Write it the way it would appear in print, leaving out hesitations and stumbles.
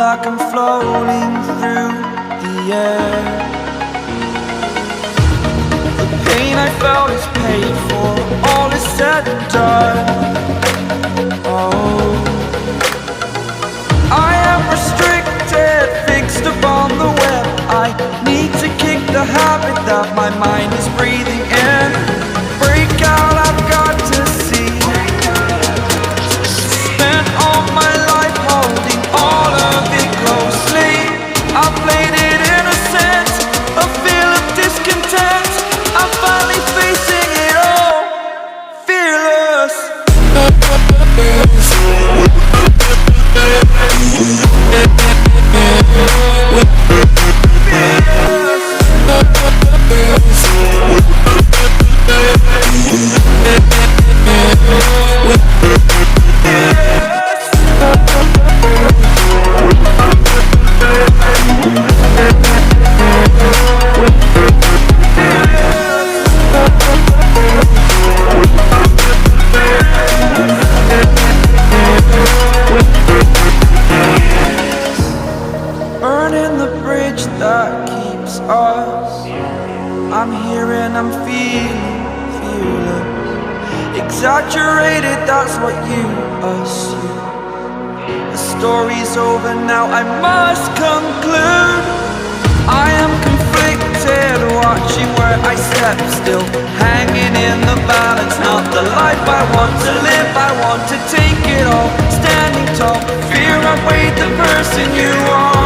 like I'm floating through the air. The pain I felt is paid for, all is said and done. Oh, I am restricted, fixed upon the web. I need to kick the habit that my mind is breathing in. Break out, I've got to see. Spent all my life holding all of it closely. I played it innocent, a feel of discontent. I'm finally facing it all, fearless. Burning the bridge that keeps us. I'm here and I'm feeling fearless. Exaggerated, that's what you assume. The story's over now, I must conclude. I am conflicted, watching where I step still, hanging in the balance. Not the life I want to live, I want to take it all. Standing tall, fear I've weighed the person you are.